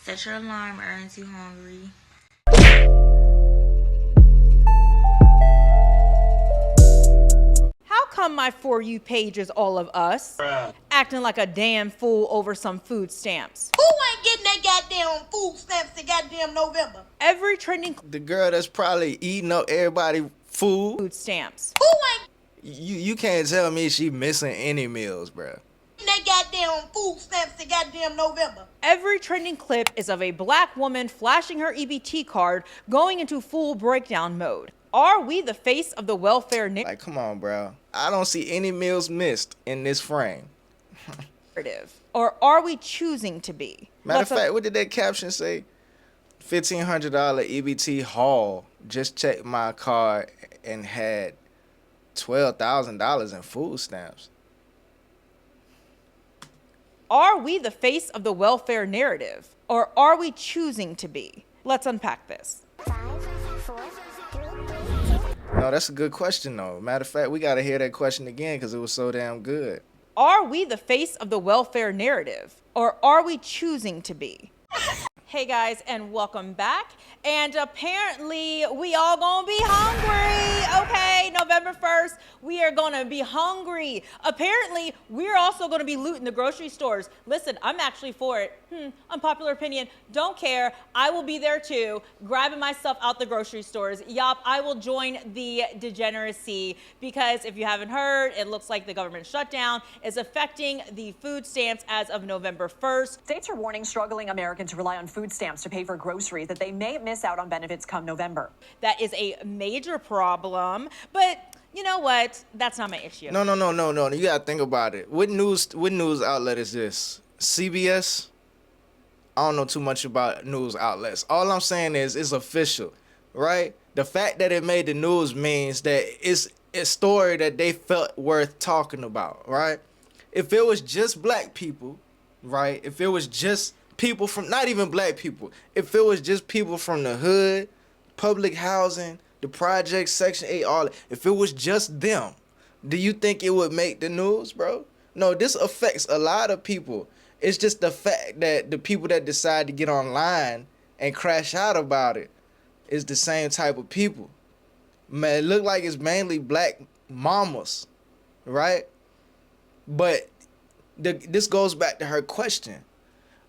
Set your alarm, aren't you hungry? How come my For You page is all of us acting like a damn fool over some food stamps? Who ain't getting that goddamn food stamps in goddamn November? Every trending The girl that's probably eating up everybody food. stamps. Who ain't You can't tell me she missing any meals, bruh. getting that goddamn food stamps in goddamn November? Every trending clip is of a black woman flashing her EBT card, going into full breakdown mode. Are we the face of the welfare Like, come on, bro. I don't see any meals missed in this frame. narrative? Or are we choosing to be? Matter of fact, what did that caption say? $1,500 EBT haul. Just checked my card and had $12,000 in food stamps. Are we the face of the welfare narrative? Or are we choosing to be? Let's unpack this. 5, 4, 3, 2. No, that's a good question, though. Matter of fact, we got to hear that question again because it was so damn good. Are we the face of the welfare narrative? Or are we choosing to be? Hey guys, and welcome back. And apparently we all gonna be hungry, okay? November 1st, we are gonna be hungry. Apparently, we're also gonna be looting the grocery stores. Listen, I'm actually for it. Unpopular opinion, don't care. I will be there too, grabbing my stuff out the grocery stores. Yup, I will join the degeneracy because if you haven't heard, it looks like the government shutdown is affecting the food stamps as of November 1st. States are warning struggling Americans who rely on food stamps to pay for groceries that they may miss out on benefits come November. That is a major problem, but you know what? That's not my issue. No. You gotta think about it. What news outlet is this? CBS? I don't know too much about news outlets. All I'm saying is it's official, right? The fact that it made the news means that it's a story that they felt worth talking about, right? If it was just black people, right? If it was just people from, not even black people, if it was just people from the hood, public housing, the projects, Section 8, all that, if it was just them, do you think it would make the news, bro? No, this affects a lot of people. It's just the fact that the people that decide to get online and crash out about it is the same type of people. Man, it look like it's mainly black mamas, right? But this goes back to her question.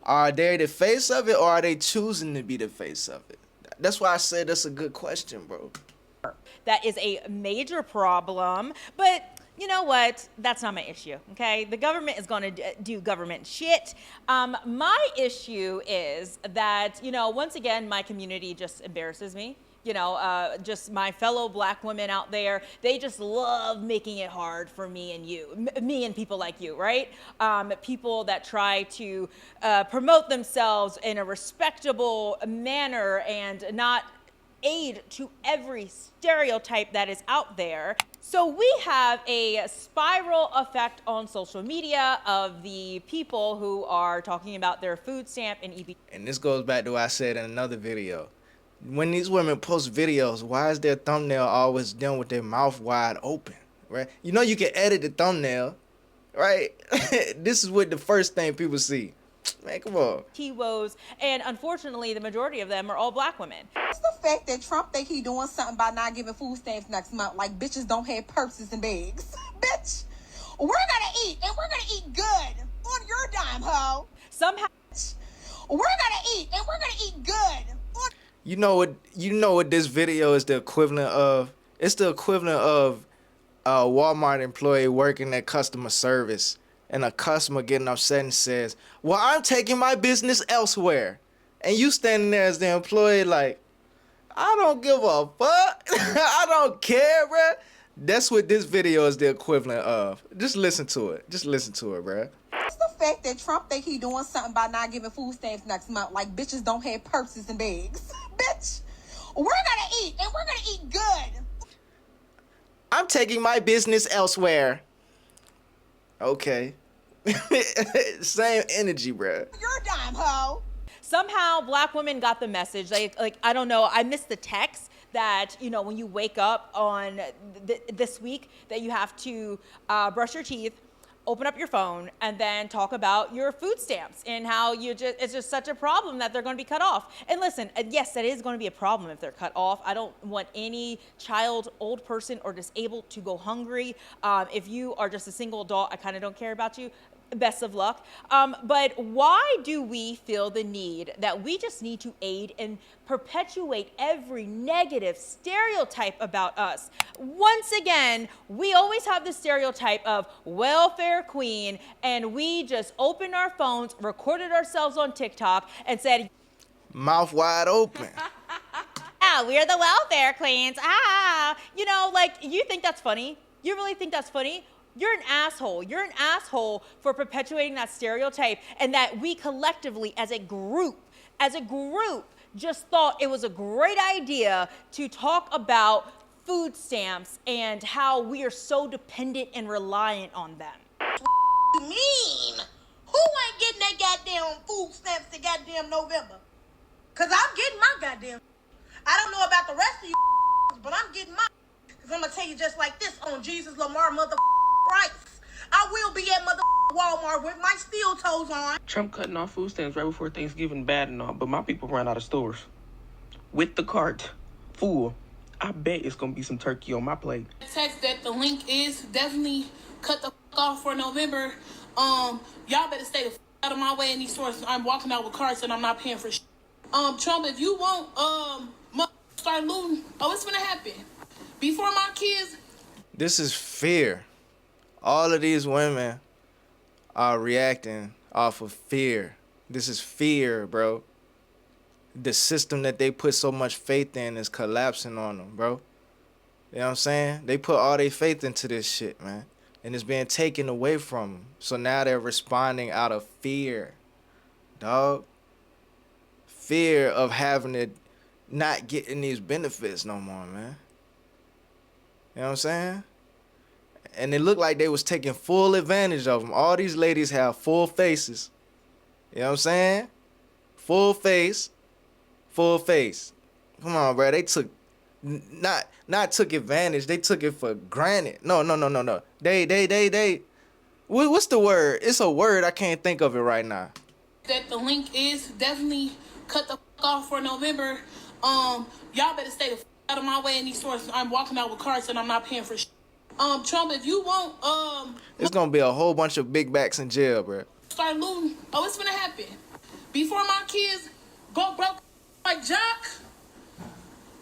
Are they the face of it or are they choosing to be the face of it? That's why I said that's a good question, bro. That is a major problem, but you know what? That's not my issue, okay? The government is going to do government shit. My issue is that, once again, my community just embarrasses me. Just my fellow black women out there, they just love making it hard for me and you, me and people like you, right? People that try to promote themselves in a respectable manner and not aid to every stereotype that is out there. So we have a spiral effect on social media of the people who are talking about their food stamp and EBT. And this goes back to what I said in another video. When these women post videos, why is their thumbnail always done with their mouth wide open, right? You can edit the thumbnail, right? This is what the first thing people see. Man, come on. T-woes, and unfortunately, the majority of them are all black women. It's the fact that Trump think he doing something by not giving food stamps next month, like bitches don't have purses and bags. Bitch, we're gonna eat, and we're gonna eat good on your dime, ho. Somehow, we're gonna eat, and we're gonna eat good. You know what this video is the equivalent of? It's the equivalent of a Walmart employee working at customer service and a customer getting upset and says, "Well, I'm taking my business elsewhere." And you standing there as the employee like, "I don't give a fuck. I don't care, bruh." That's what this video is the equivalent of. Just listen to it. Just listen to it, bruh. It's the fact that Trump think he doing something by not giving food stamps next month, like bitches don't have purses and bags. Bitch, we're gonna eat, and we're gonna eat good. I'm taking my business elsewhere. Okay. Same energy, bruh. Your dime, ho. somehow black women got the message. Like I don't know, I missed the text that, you know, when you wake up on this week that you have to brush your teeth, open up your phone and then talk about your food stamps and how it's just such a problem that they're going to be cut off. And listen, yes, that is going to be a problem if they're cut off. I don't want any child, old person, or disabled to go hungry. If you are just a single adult, I kind of don't care about you. Best of luck. But why do we feel the need that we just need to aid and perpetuate every negative stereotype about us? Once again, we always have the stereotype of welfare queen, and we just opened our phones, recorded ourselves on TikTok, and said, Mouth wide open. "Ah, we're the welfare queens. Ah, you know, like, you think that's funny? You really think that's funny? You're an asshole. You're an asshole for perpetuating that stereotype, and that we collectively as a group, just thought it was a great idea to talk about food stamps and how we are so dependent and reliant on them." You mean? Who ain't getting that goddamn food stamps to goddamn November? Cause I'm getting my goddamn. I don't know about the rest of you, but I'm getting mine. Cause I'm gonna tell you just like this on Jesus Lamar mother Christ. I will be at mother Walmart with my steel toes on. Trump cutting off food stamps right before Thanksgiving, bad and all, but my people ran out of stores. With the cart full, I bet it's gonna be some turkey on my plate. Text that the link is definitely cut the off for November. Y'all better stay the out of my way in these stores. I'm walking out with carts and I'm not paying for shit. Trump, if you won't start looting, it's gonna happen. Before my kids. This is fear. All of these women are reacting off of fear. This is fear, bro. The system that they put so much faith in is collapsing on them, bro. You know what I'm saying? They put all their faith into this shit, man. And it's being taken away from them. So now they're responding out of fear, dog. Fear of having to not getting these benefits no more, man. You know what I'm saying? And it looked like they was taking full advantage of them. All these ladies have full faces. You know what I'm saying? Full face. Full face. Come on, bro. They took, not took advantage. They took it for granted. No. They. What's the word? It's a word. I can't think of it right now. That the link is definitely cut the off for November. Y'all better stay the out of my way in these stores. I'm walking out with carts and I'm not paying for shit. Trump, if you won't, it's gonna be a whole bunch of big backs in jail, bro. Start looting. It's gonna happen. Before my kids go broke like Jock,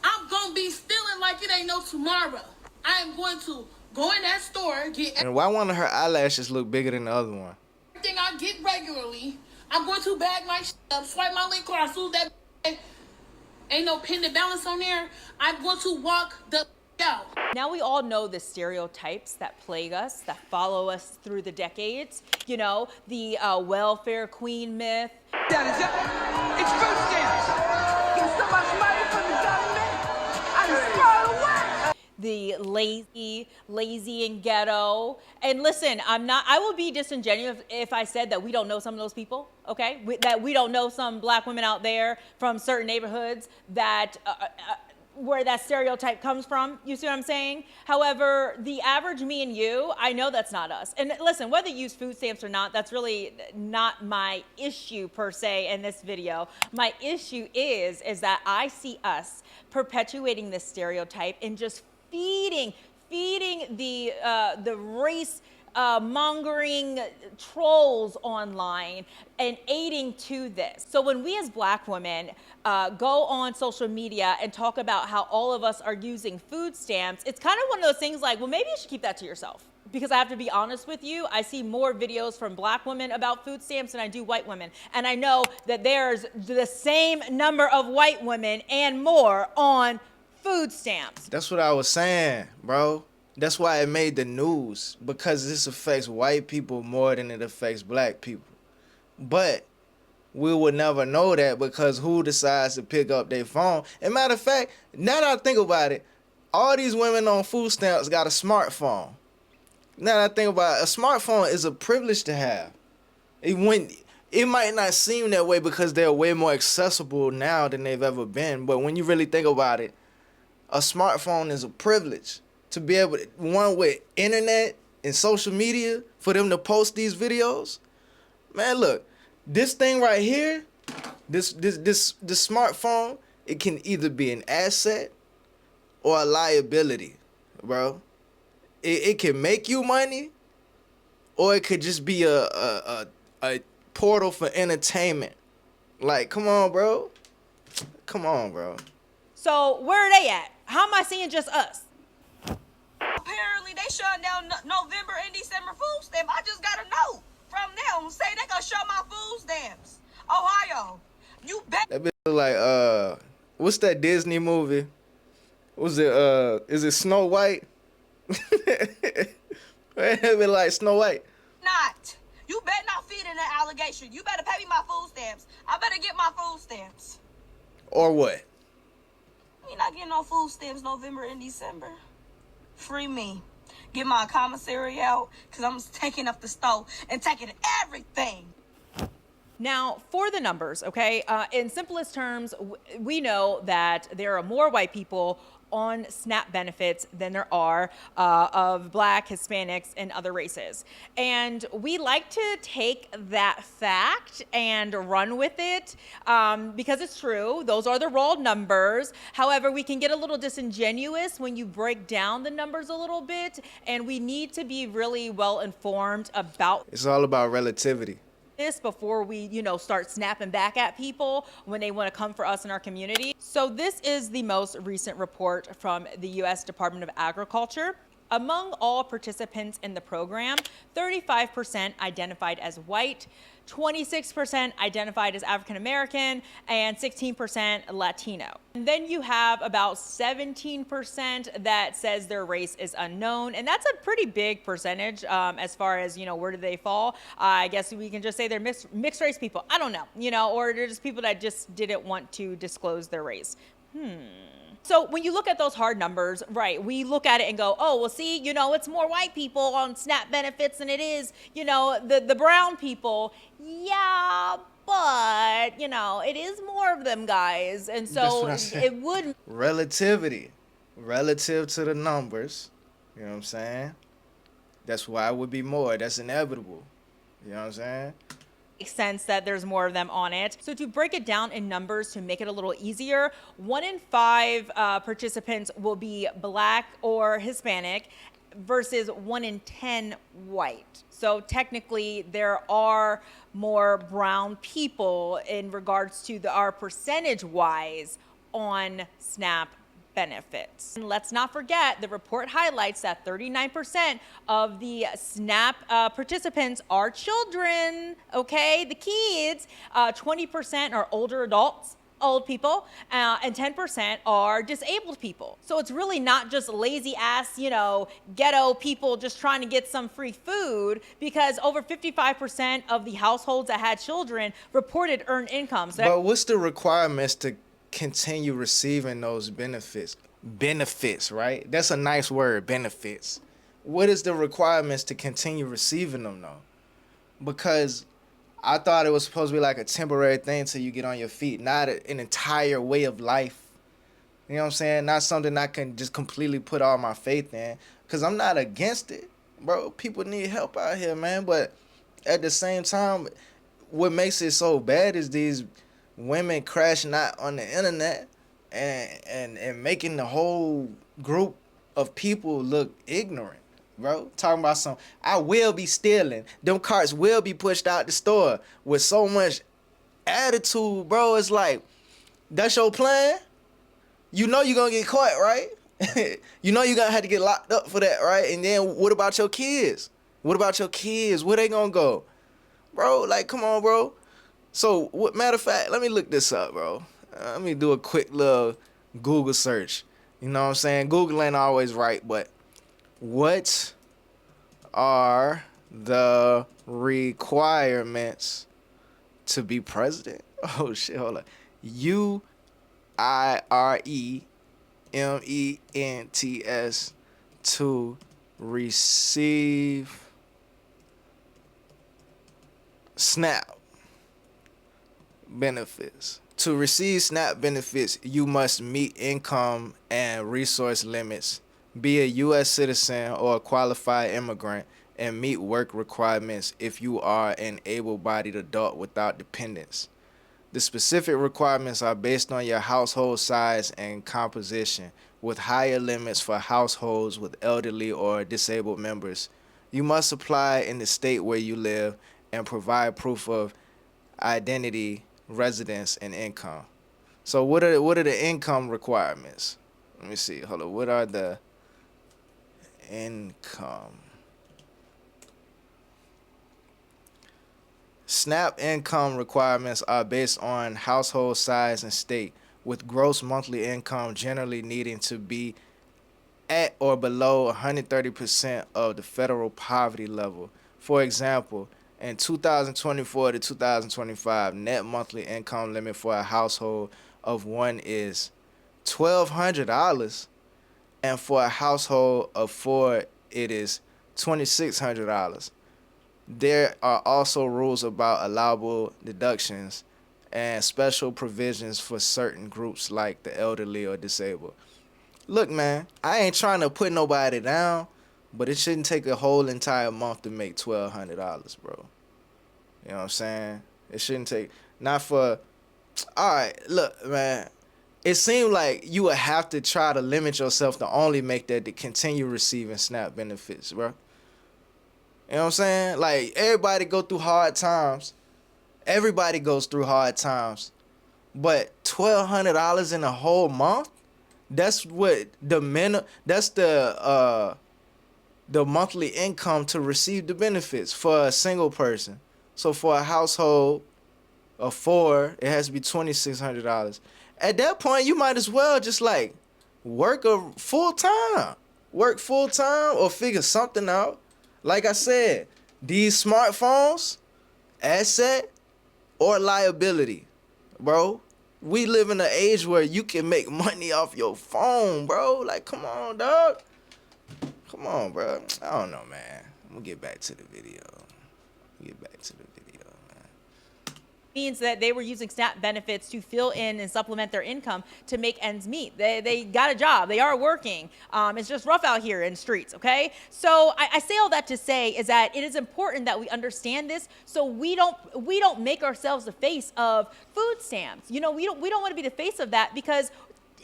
I'm gonna be stealing like it ain't no tomorrow. I am going to go in that store, get And why one of her eyelashes look bigger than the other one? everything I get regularly. I'm going to bag my shit up, swipe my link card, as soon as that ain't no pending balance on there, I'm going to walk the out. Now we all know the stereotypes that plague us, that follow us through the decades. You know, the welfare queen myth. It's food stamps. Get so much money from the government. I just throw it away. The lazy and ghetto. And listen, I will be disingenuous if I said that we don't know some of those people, okay? That we don't know some black women out there from certain neighborhoods that where that stereotype comes from. You see what I'm saying? However, the average me and you, I know that's not us. And listen, whether you use food stamps or not, that's really not my issue per se in this video. My issue is that I see us perpetuating this stereotype and just feeding the race mongering trolls online and aiding to this. So when we as black women go on social media and talk about how all of us are using food stamps, it's kind of one of those things like, well, maybe you should keep that to yourself. Because I have to be honest with you, I see more videos from black women about food stamps than I do white women. And I know that there's the same number of white women and more on food stamps. That's what I was saying, bro. That's why it made the news, because this affects white people more than it affects black people. But we would never know that because who decides to pick up their phone? And matter of fact, now that I think about it, all these women on food stamps got a smartphone. Now that I think about it, a smartphone is a privilege to have. It might not seem that way because they're way more accessible now than they've ever been. But when you really think about it, a smartphone is a privilege. To be able to, one with internet, in social media for them to post these videos. Man, look, this thing right here, this smartphone, it can either be an asset or a liability, bro. It can make you money, or it could just be a portal for entertainment. Like, come on, bro. Come on, bro. So where are they at? How am I seeing just us? Apparently, they shutting down November and December food stamp. I just got a note from them saying they gonna shut my food stamps. Ohio, you bet. That bitch look like what's that Disney movie? Was it is it Snow White? It be like Snow White. Not. You better not feed in that allegation. You better pay me my food stamps. I better get my food stamps. Or what? You're not getting no food stamps November and December. Free me. Get my commissary out, because I'm taking up the stove and taking everything. Now, for the numbers, okay, in simplest terms, we know that there are more white people on SNAP benefits than there are of Black, Hispanics, and other races. And we like to take that fact and run with it because it's true. Those are the raw numbers. However, we can get a little disingenuous when you break down the numbers a little bit, and we need to be really well informed about It's all about relativity. this before we, start snapping back at people when they want to come for us in our community. So this is the most recent report from the U.S. Department of Agriculture. Among all participants in the program, 35% identified as white, 26% identified as African American, and 16% Latino. And then you have about 17% that says their race is unknown, and that's a pretty big percentage as far as, where do they fall. I guess we can just say they're mixed race people. I don't know, or they're just people that just didn't want to disclose their race. So when you look at those hard numbers, right, we look at it and go, oh, well, see, it's more white people on SNAP benefits than it is, the brown people. Yeah, but, it is more of them guys. And so it would. Relativity. Relative to the numbers. You know what I'm saying? That's why it would be more. That's inevitable. You know what I'm saying? Makes sense that there's more of them on it. So to break it down in numbers to make it a little easier, 1 in 5 participants will be Black or Hispanic versus 1 in 10 white. So technically there are more brown people in regards to our percentage wise on SNAP benefits. And let's not forget, the report highlights that 39% of the SNAP participants are children, okay? The kids, 20% are older adults, old people, and 10% are disabled people. So it's really not just lazy ass, ghetto people just trying to get some free food, because over 55% of the households that had children reported earned income. So but what's the requirements to continue receiving those benefits? Benefits, right? That's a nice word, benefits. What is the requirements to continue receiving them, though? Because I thought it was supposed to be like a temporary thing till you get on your feet, not an entire way of life. You know what I'm saying? Not something I can just completely put all my faith in, because I'm not against it, bro. People need help out here, man. But at the same time, what makes it so bad is these women crashing out on the internet and making the whole group of people look ignorant, bro. Talking about I will be stealing. Them carts will be pushed out the store with so much attitude, bro. It's like, that's your plan? You know you're going to get caught, right? You know you're going to have to get locked up for that, right? And then what about your kids? What about your kids? Where they going to go? Bro, like, come on, bro. So, matter of fact, let me look this up, bro. Let me do a quick little Google search. You know what I'm saying? Google ain't always right, but what are the requirements to be president? Oh, shit, hold on. UIREMENTS to receive SNAP benefits. To receive SNAP benefits, you must meet income and resource limits be a U.S. citizen or a qualified immigrant, and meet work requirements if you are an able-bodied adult without dependents. The specific requirements are based on your household size and composition, with higher limits for households with elderly or disabled members. You must apply in the state where you live and provide proof of identity, residence, and income. So what are the income requirements? Let me see. Hold on. What are the income? SNAP income requirements are based on household size and state, with gross monthly income generally needing to be at or below 130% of the federal poverty level. For example, in 2024 to 2025, net monthly income limit for a household of one is $1,200, and for a household of four, it is $2,600. There are also rules about allowable deductions and special provisions for certain groups like the elderly or disabled. Look, man, I ain't trying to put nobody down, but it shouldn't take a whole entire month to make $1,200, bro. You know what I'm saying? It shouldn't take, not for, all right, look, man, it seemed like you would have to try to limit yourself to only make that to continue receiving SNAP benefits, bro. You know what I'm saying? Like, everybody go through hard times. Everybody goes through hard times. But $1,200 in a whole month? That's what that's the monthly income to receive the benefits for a single person. So for a household of four, it has to be $2,600. At that point, you might as well just like work full time or figure something out. Like I said, these smartphones, asset or liability, bro. We live in an age where you can make money off your phone, bro. Like, come on, dog. Come on, bro. I don't know, man. I'm gonna get back to the video. Means that they were using SNAP benefits to fill in and supplement their income to make ends meet. They got a job. They are working. It's just rough out here in the streets, okay? So I say all that to say is that it is important that we understand this so we don't make ourselves the face of food stamps. You know, we don't want to be the face of that, because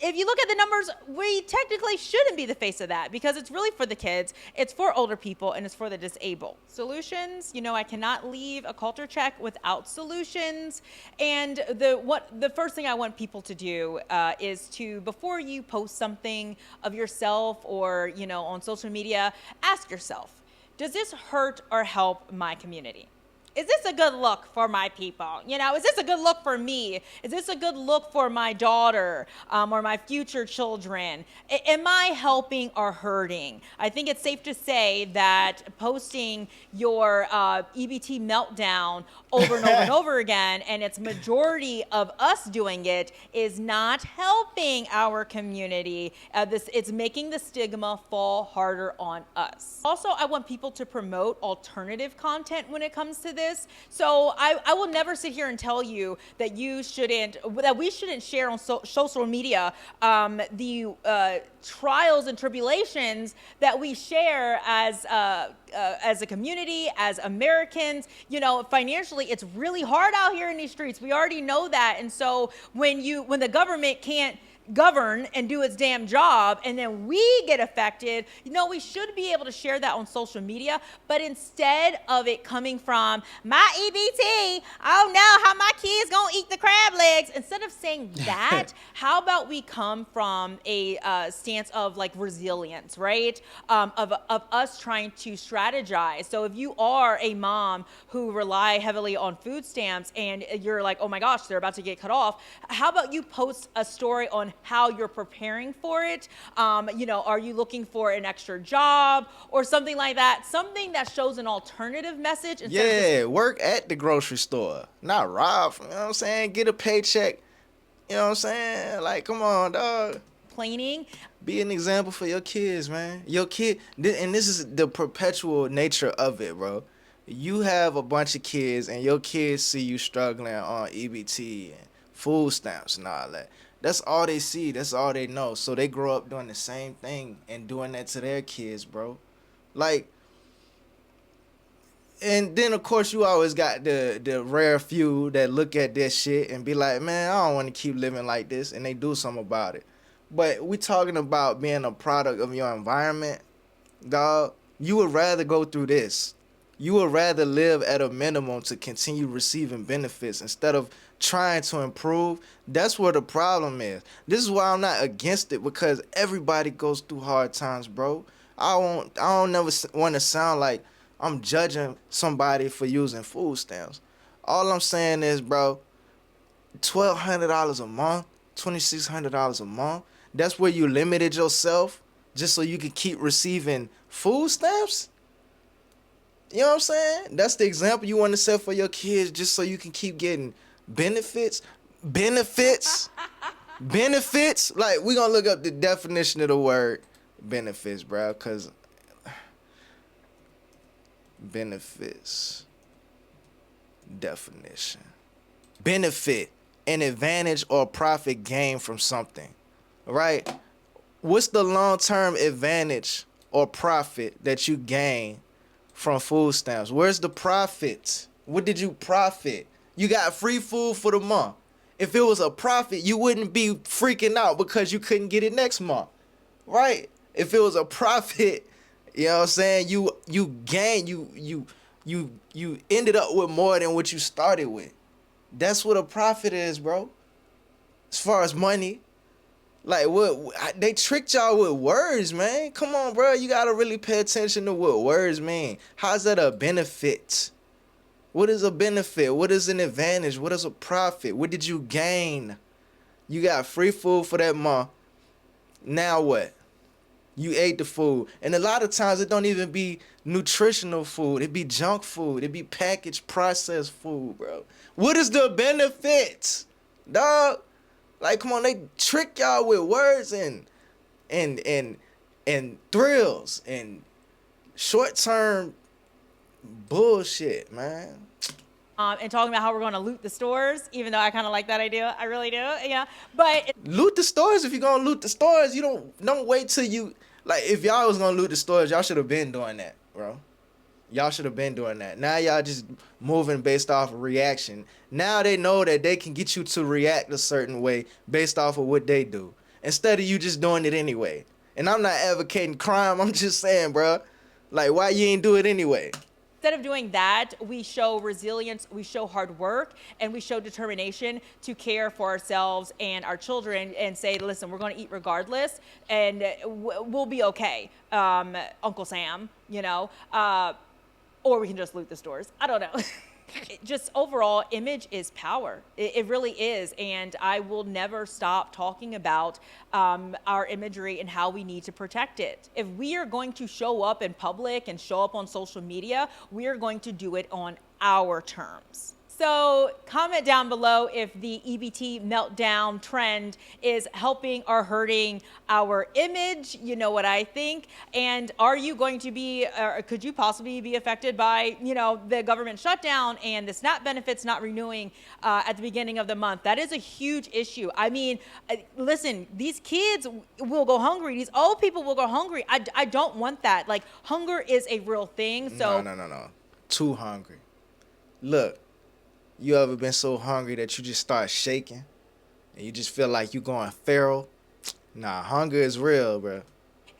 if you look at the numbers, we technically shouldn't be the face of that, because it's really for the kids, it's for older people, and it's for the disabled. Solutions, you know, I cannot leave a culture check without solutions. And the first thing I want people to do is to, before you post something of yourself or, you know, on social media, ask yourself, does this hurt or help my community? Is this a good look for my people? You know, is this a good look for me? Is this a good look for my daughter or my future children? Am I helping or hurting? I think it's safe to say that posting your EBT meltdown over and over and over again, and it's majority of us doing it, is not helping our community. It's making the stigma fall harder on us. Also, I want people to promote alternative content when it comes to this. So I will never sit here and tell you that we shouldn't share on social media the trials and tribulations that we share as a community, as Americans. You know, financially, it's really hard out here in these streets. We already know that. And so when the government can't govern and do its damn job, and then we get affected, you know, we should be able to share that on social media. But instead of it coming from my EBT, oh no, how my kids gonna eat the crab legs, instead of saying that, how about we come from a stance of like resilience, right? Of us trying to strategize. So if you are a mom who rely heavily on food stamps and you're like, oh my gosh, they're about to get cut off, how about you post a story on how you're preparing for it? You know, are you looking for an extra job or something like that? Something that shows an alternative message. Yeah, work at the grocery store, not rob. You know what I'm saying? Get a paycheck. You know what I'm saying? Like, come on, dog. Complaining. Be an example for your kids, man. Your kid, and this is the perpetual nature of it, bro. You have a bunch of kids, and your kids see you struggling on EBT and food stamps and all that. That's all they see. That's all they know. So they grow up doing the same thing and doing that to their kids, bro. Like, and then of course you always got the rare few that look at this shit and be like, man, I don't want to keep living like this, and they do something about it. But we talking about being a product of your environment, dog. You would rather go through this. You would rather live at a minimum to continue receiving benefits instead of trying to improve. That's where the problem is. This is why I'm not against it, because everybody goes through hard times, bro. I don't never want to sound like I'm judging somebody for using food stamps. All I'm saying is, bro, $1,200 a month, $2,600 a month. That's where you limited yourself just so you can keep receiving food stamps. You know what I'm saying? That's the example you want to set for your kids, just so you can keep getting benefits. Benefits. Like, we gonna look up the definition of the word benefits, bro, because benefits definition. Benefit, an advantage or profit gained from something, right? What's the long-term advantage or profit that you gain from food stamps? Where's the profit? What did you profit? You got free food for the month. If it was a profit, you wouldn't be freaking out because you couldn't get it next month, right? If it was a profit, you know what I'm saying, you gain, you ended up with more than what you started with. That's what a profit is, bro. As far as money. Like, what they tricked y'all with words, man. Come on, bro. You gotta really pay attention to what words mean. How's that a benefit? What is a benefit? What is an advantage? What is a profit? What did you gain? You got free food for that month. Now what? You ate the food. And a lot of times it don't even be nutritional food. It be junk food. It be packaged, processed food, bro. What is the benefit, dog? Like, come on, they trick y'all with words and thrills and short-term bullshit, man. And talking about how we're going to loot the stores, even though I kind of like that idea. I really do, yeah. But loot the stores. If you're going to loot the stores, you don't wait till you, like, if y'all was going to loot the stores, y'all should have been doing that, bro. Y'all should have been doing that. Now y'all just moving based off of reaction. Now they know that they can get you to react a certain way based off of what they do, instead of you just doing it anyway. And I'm not advocating crime. I'm just saying, bro, like, why you ain't do it anyway? instead of doing that, we show resilience, we show hard work, and we show determination to care for ourselves and our children and say, listen, we're going to eat regardless, and we'll be okay, Uncle Sam, you know, or we can just loot the stores. I don't know. Just overall, image is power. It really is. And I will never stop talking about our imagery and how we need to protect it. If we are going to show up in public and show up on social media, we are going to do it on our terms. So comment down below if the EBT meltdown trend is helping or hurting our image. You know what I think. And are you going to be, or could you possibly be affected by, you know, the government shutdown and the SNAP benefits not renewing at the beginning of the month? That is a huge issue. I mean, listen, these kids will go hungry. These old people will go hungry. I don't want that. Like, hunger is a real thing. So No. Too hungry. Look. You ever been so hungry that you just start shaking and you just feel like you going feral? Nah, hunger is real, bro.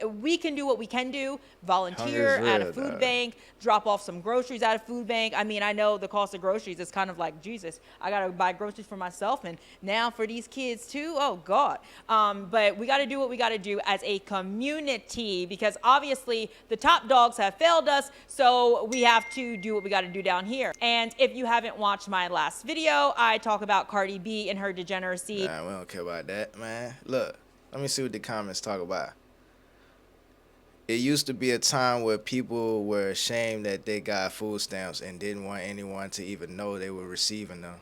We can do what we can do, volunteer at a food bank, drop off some groceries at a food bank. I mean, I know the cost of groceries is kind of like, Jesus, I got to buy groceries for myself and now for these kids too. Oh, God. But we got to do what we got to do as a community because obviously the top dogs have failed us. So we have to do what we got to do down here. And if you haven't watched my last video, I talk about Cardi B and her degeneracy. Nah, we don't care about that, man. Look, let me see what the comments talk about. It used to be a time where people were ashamed that they got food stamps and didn't want anyone to even know they were receiving them.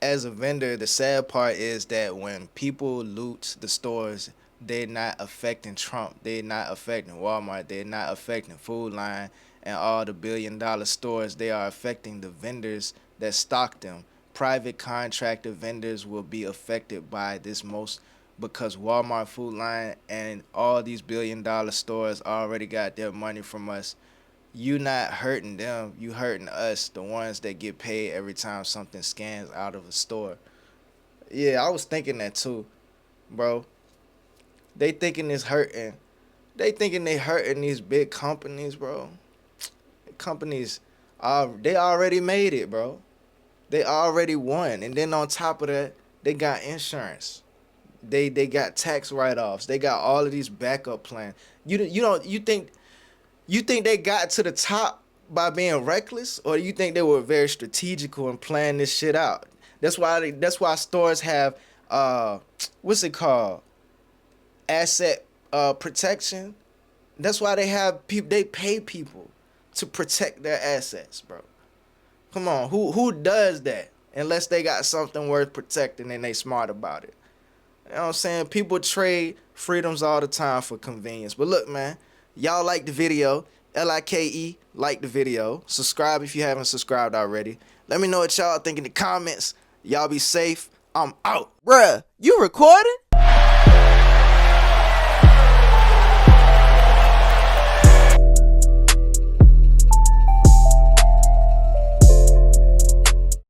As a vendor, the sad part is that when people loot the stores, they're not affecting Trump. They're not affecting Walmart. They're not affecting Food Line. and all the billion-dollar stores, they are affecting the vendors that stock them. Private contractor vendors will be affected by this most because Walmart, Food Line, and all these billion-dollar stores already got their money from us. You not hurting them, you hurting us, the ones that get paid every time something scans out of a store. Yeah, I was thinking that too, bro. They thinking it's hurting. They thinking they hurting these big companies, bro. Companies, they already made it, bro. They already won, and then on top of that, they got insurance. They got tax write-offs. They got all of these backup plans. You think they got to the top by being reckless, or you think they were very strategical and planning this shit out? That's why stores have what's it called? Asset protection. That's why they have people. They pay people to protect their assets, bro. Come on, who does that unless they got something worth protecting and they smart about it? You know what I'm saying? People trade freedoms all the time for convenience. But look, man, y'all like the video. LIKE, like the video. Subscribe if you haven't subscribed already. Let me know what y'all think in the comments. Y'all be safe. I'm out. Bruh, you recording?